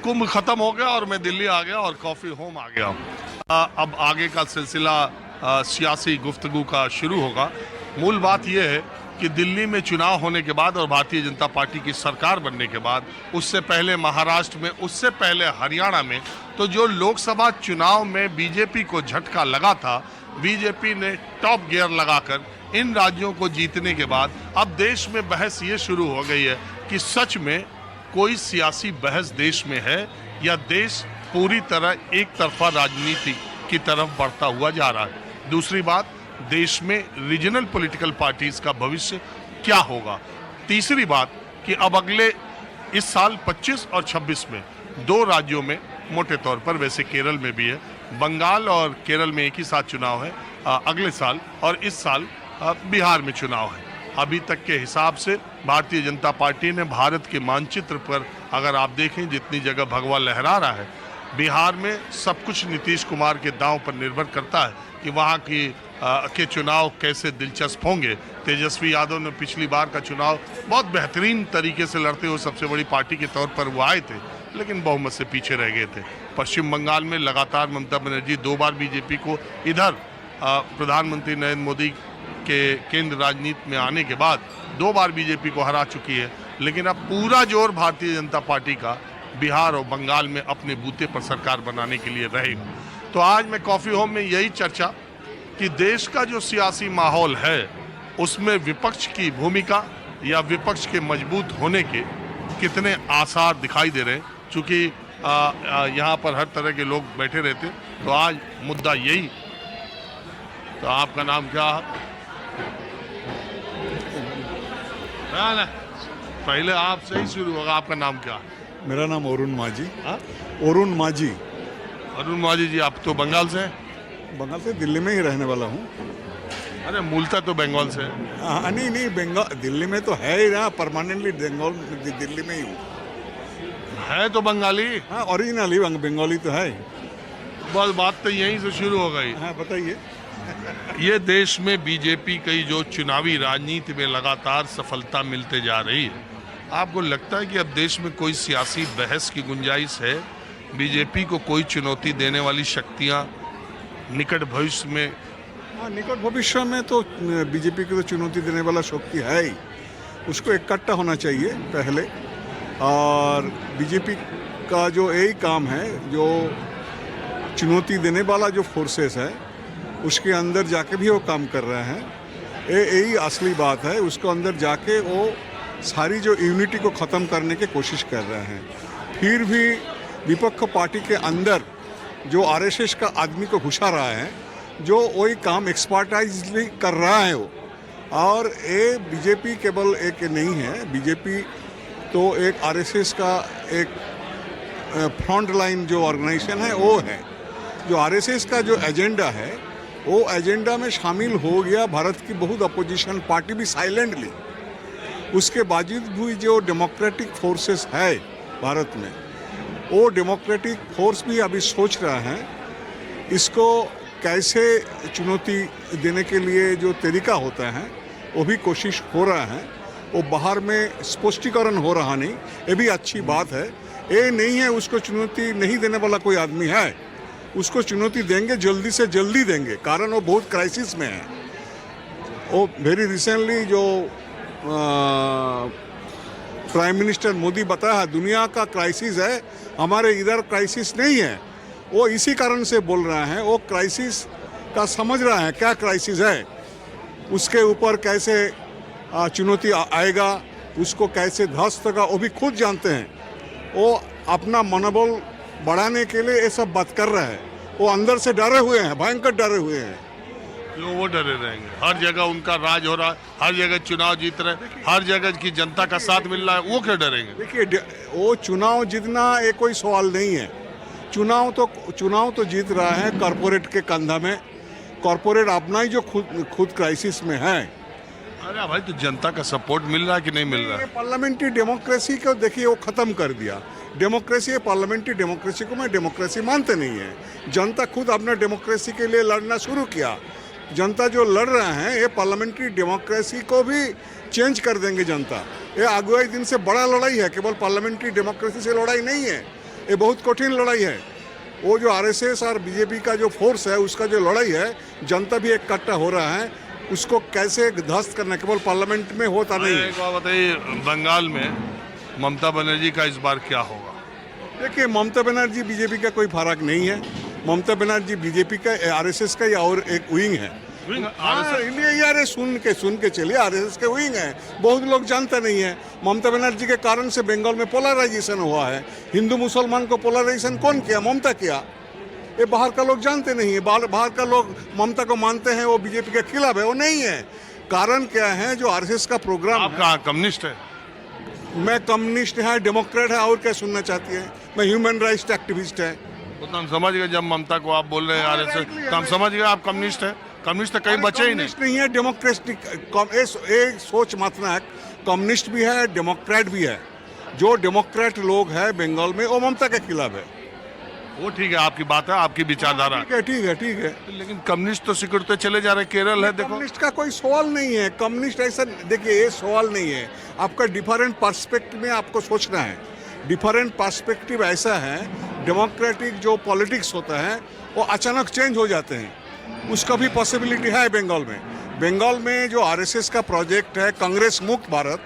कुंभ खत्म हो गया और मैं दिल्ली आ गया और कॉफ़ी होम आ गया। अब आगे का सिलसिला सियासी गुफ्तगू का शुरू होगा। मूल बात यह है कि दिल्ली में चुनाव होने के बाद और भारतीय जनता पार्टी की सरकार बनने के बाद, उससे पहले महाराष्ट्र में, उससे पहले हरियाणा में, तो जो लोकसभा चुनाव में बीजेपी को झटका लगा था, बीजेपी ने टॉप गियर लगाकर इन राज्यों को जीतने के बाद अब देश में बहस ये शुरू हो गई है कि सच में कोई सियासी बहस देश में है या देश पूरी तरह एक तरफा राजनीति की तरफ बढ़ता हुआ जा रहा है। दूसरी बात, देश में रीजनल पॉलिटिकल पार्टीज का भविष्य क्या होगा। तीसरी बात कि अब अगले इस साल 25 और 26 में दो राज्यों में, मोटे तौर पर, वैसे केरल में भी है, बंगाल और केरल में एक ही साथ चुनाव है अगले साल, और इस साल बिहार में चुनाव है। अभी तक के हिसाब से भारतीय जनता पार्टी ने भारत के मानचित्र पर अगर आप देखें जितनी जगह भगवा लहरा रहा है, बिहार में सब कुछ नीतीश कुमार के दांव पर निर्भर करता है कि वहाँ के चुनाव कैसे दिलचस्प होंगे। तेजस्वी यादव ने पिछली बार का चुनाव बहुत बेहतरीन तरीके से लड़ते हुए सबसे बड़ी पार्टी के तौर पर वो आए थे, लेकिन बहुमत से पीछे रह गए थे। पश्चिम बंगाल में लगातार ममता बनर्जी 2 बार बीजेपी को, इधर प्रधानमंत्री नरेंद्र मोदी के केंद्र राजनीति में आने के बाद 2 बार बीजेपी को हरा चुकी है, लेकिन अब पूरा जोर भारतीय जनता पार्टी का बिहार और बंगाल में अपने बूते पर सरकार बनाने के लिए रहेगा। तो आज मैं कॉफ़ी होम में यही चर्चा कि देश का जो सियासी माहौल है उसमें विपक्ष की भूमिका या विपक्ष के मजबूत होने के कितने आसार दिखाई दे रहे हैं। चूँकि यहाँ पर हर तरह के लोग बैठे रहते, तो आज मुद्दा यही। तो आपका नाम क्या है? ना, पहले आपसे ही शुरू होगा। आपका नाम क्या है? मेरा नाम अरुण माझी। हाँ? अरुण माझी। अरुण माझी जी, आप तो बंगाल से हैं? बंगाल से, दिल्ली में ही रहने वाला हूँ। अरे मूलतः तो बंगाल से है। हाँ, नहीं, बंगाल दिल्ली में तो है ही ना, परमानेंटली बंगाल दिल्ली में ही हूँ। है तो बंगाली। हाँ, ओरिजिनली बंगाली तो है। बस बात तो यहीं से शुरू हो गई। हाँ, बताइए। ये देश में बीजेपी की जो चुनावी राजनीति में लगातार सफलता मिलते जा रही है, आपको लगता है कि अब देश में कोई सियासी बहस की गुंजाइश है? बीजेपी को कोई चुनौती देने वाली शक्तियां निकट भविष्य में? हाँ, निकट भविष्य में तो बीजेपी को तो चुनौती देने वाला शक्ति है ही। उसको इकट्ठा होना चाहिए पहले, और बीजेपी का जो यही काम है, जो चुनौती देने वाला जो फोर्सेस है उसके अंदर जाके भी वो काम कर रहे हैं। यही असली बात है। उसको अंदर जाके वो सारी जो यूनिटी को ख़त्म करने की कोशिश कर रहे हैं। फिर भी विपक्ष पार्टी के अंदर जो आरएसएस का आदमी को घुसा रहा है, जो वही काम एक्सपर्टाइजली कर रहा है वो। और ये बीजेपी केवल एक नहीं है, बीजेपी तो एक आरएसएस का एक फ्रंट लाइन जो ऑर्गेनाइजेशन है वो है। जो आरएसएस का जो एजेंडा है वो एजेंडा में शामिल हो गया भारत की बहुत अपोजिशन पार्टी भी साइलेंटली। उसके बावजूद भी जो डेमोक्रेटिक फोर्सेस है भारत में, वो डेमोक्रेटिक फोर्स भी अभी सोच रहा है इसको कैसे चुनौती देने के लिए जो तरीका होता है वो भी कोशिश हो रहा है। वो बाहर में स्पष्टीकरण हो रहा नहीं, ये भी अच्छी बात है। ये नहीं है उसको चुनौती नहीं देने वाला कोई आदमी है, उसको चुनौती देंगे, जल्दी से जल्दी देंगे, कारण वो बहुत क्राइसिस में है। वो वेरी रिसेंटली जो प्राइम मिनिस्टर मोदी बताया दुनिया का क्राइसिस है, हमारे इधर क्राइसिस नहीं है। वो इसी कारण से बोल रहे हैं, वो क्राइसिस का समझ रहा है क्या क्राइसिस है, उसके ऊपर कैसे चुनौती आएगा, उसको कैसे ध्वस्त होगा, वो भी खुद जानते हैं। वो अपना मनोबल बढ़ाने के लिए ये सब बात कर रहे हैं। वो अंदर से डरे हुए हैं, भयंकर डरे हुए हैं। क्यों वो डरे रहेंगे? हर जगह उनका राज हो रहा है, हर जगह चुनाव जीत रहे हैं, हर जगह की जनता का साथ मिल रहा है, वो क्यों डरेंगे? देखिए, वो चुनाव जीतना ये कोई सवाल नहीं है। चुनाव तो जीत रहा है कॉरपोरेट के कंधा में। कॉरपोरेट अपना ही जो खुद क्राइसिस में है। अरे भाई, तो जनता का सपोर्ट मिल रहा है कि नहीं मिल रहा है? पार्लियामेंट्री डेमोक्रेसी को देखिए वो ख़त्म कर दिया। डेमोक्रेसी, पार्लियामेंट्री डेमोक्रेसी को मैं डेमोक्रेसी मानते नहीं है। जनता खुद अपना डेमोक्रेसी के लिए लड़ना शुरू किया। जनता जो लड़ रहे हैं ये पार्लियामेंट्री डेमोक्रेसी को भी चेंज कर देंगे जनता। ये अगुवाई दिन से बड़ा लड़ाई है, केवल पार्लियामेंट्री डेमोक्रेसी से लड़ाई नहीं है। ये बहुत कठिन लड़ाई है। वो जो आरएसएस और बीजेपी का जो फोर्स है उसका जो लड़ाई है, जनता भी इकट्ठा हो रहा है, उसको कैसे ध्वस्त करना केवल पार्लियामेंट में होता नहीं है। एक बात बताइए, बंगाल में ममता बनर्जी का इस बार क्या होगा? देखिए, ममता बनर्जी बीजेपी का कोई फर्क नहीं है। ममता बनर्जी बीजेपी का आरएसएस का या और एक विंग है। हाँ, यार सुन के चलिए, आरएसएस के विंग है, बहुत लोग जानते नहीं है। ममता बनर्जी के कारण से बंगाल में पोलराइजेशन हुआ है। हिंदू मुसलमान को पोलराइजेशन कौन किया? ममता किया। ये बाहर का लोग जानते नहीं है। बाहर का लोग ममता को मानते हैं वो बीजेपी के खिलाफ है, वो नहीं है। कारण क्या है? जो आरएसएस का प्रोग्राम आप कहाँ कम्युनिस्ट है? मैं कम्युनिस्ट है, डेमोक्रेट है, और क्या सुनना चाहती है? मैं ह्यूमन राइट्स एक्टिविस्ट है। वो तो हम समझ गए, जब ममता को आप बोल रहे हैं आरएसएस, तो हम समझ गए आप कम्युनिस्ट है। कम्युनिस्ट तो कहीं बचे ही नहीं। नहीं है, डेमोक्रेटिक एक सोच मातना है। कम्युनिस्ट भी है, डेमोक्रेट भी है। जो डेमोक्रेट लोग हैं बंगाल में वो ममता के खिलाफ है। वो ठीक है, आपकी बात है, आपकी विचारधारा। ठीक है। लेकिन कम्युनिस्ट तो सिकुड़ते चले जा रहे। केरल है, देखो। कम्युनिस्ट का कोई सवाल नहीं है। कम्युनिस्ट ऐसा, देखिए, ये सवाल नहीं है। आपका डिफरेंट पर्सपेक्टिव में आपको सोचना है। डिफरेंट पर्सपेक्टिव ऐसा है, डेमोक्रेटिक जो पॉलिटिक्स होता है वो अचानक चेंज हो जाते हैं, उसका भी पॉसिबिलिटी है बंगाल में। बंगाल में जो आरएसएस का प्रोजेक्ट है कांग्रेस मुक्त भारत,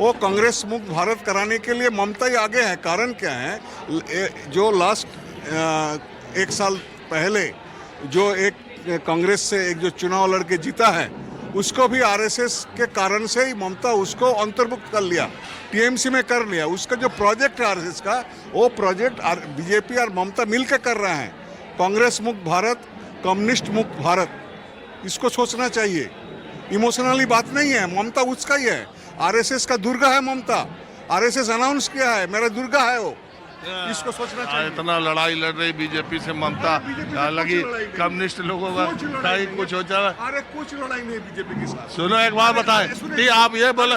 वो कांग्रेस मुक्त भारत कराने के लिए ममता ही आगे है। कारण क्या है? जो लास्ट एक साल पहले जो एक कांग्रेस से एक जो चुनाव लड़के जीता है, उसको भी आरएसएस के कारण से ही ममता उसको अंतर्भुक्त कर लिया, टीएमसी में कर लिया। उसका जो प्रोजेक्ट है आरएसएस का, वो प्रोजेक्ट बीजेपी और ममता मिलकर कर रहे हैं। कांग्रेस मुक्त भारत, कम्युनिस्ट मुक्त भारत, इसको सोचना चाहिए। इमोशनली बात नहीं है। ममता उसका ही है। आरएसएस का दुर्गा है ममता। आरएसएस अनाउंस किया है मेरा दुर्गा है वो। इसको सोचना चाहिए। इतना लड़ाई लड़ रही बीजेपी से ममता, लगी कम्युनिस्ट लोगों का कुछ हो जा रहा है। अरे कुछ लड़ाई नहीं बीजेपी के साथ। सुनो, एक बात बताएं कि आप ये बोले,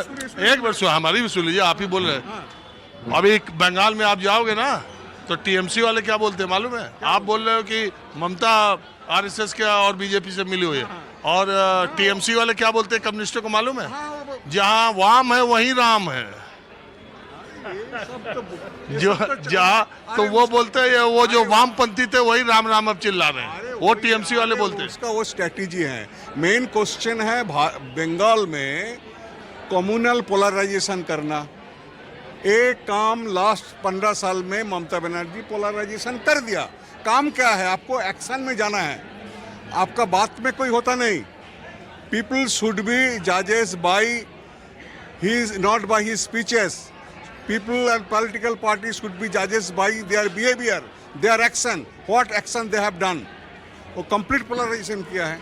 एक बार सुनो, हमारी भी सुन लीजिए। आप ही बोल रहे हैं। अभी बंगाल में आप जाओगे ना, तो टीएमसी वाले क्या बोलते हैं मालूम है? आप बोल रहे हो कि ममता आरएसएस के और बीजेपी से मिली हुई है, और टीएमसी वाले क्या बोलते हैं कम्युनिस्टों को मालूम है? जहाँ वाम है वहीं राम है। जो जहाँ तो वो बोलते हैं, वो जो वामपंथी थे वही राम राम अब चिल्ला रहे हैं, वो टीएमसी वाले बोलते हैं। उसका वो स्ट्रेटेजी है। मेन क्वेश्चन है बंगाल में कम्युनल पोलराइजेशन करना। एक काम लास्ट 15 साल में ममता बनर्जी पोलराइजेशन कर दिया। काम क्या है? आपको एक्शन में जाना है। आपका बात में कोई होता नहीं। पीपल शुड बी जजेस by his, not by his speeches. People and political parties should be judges by their behavior, their action, what action they have done. वो complete polarization किया है।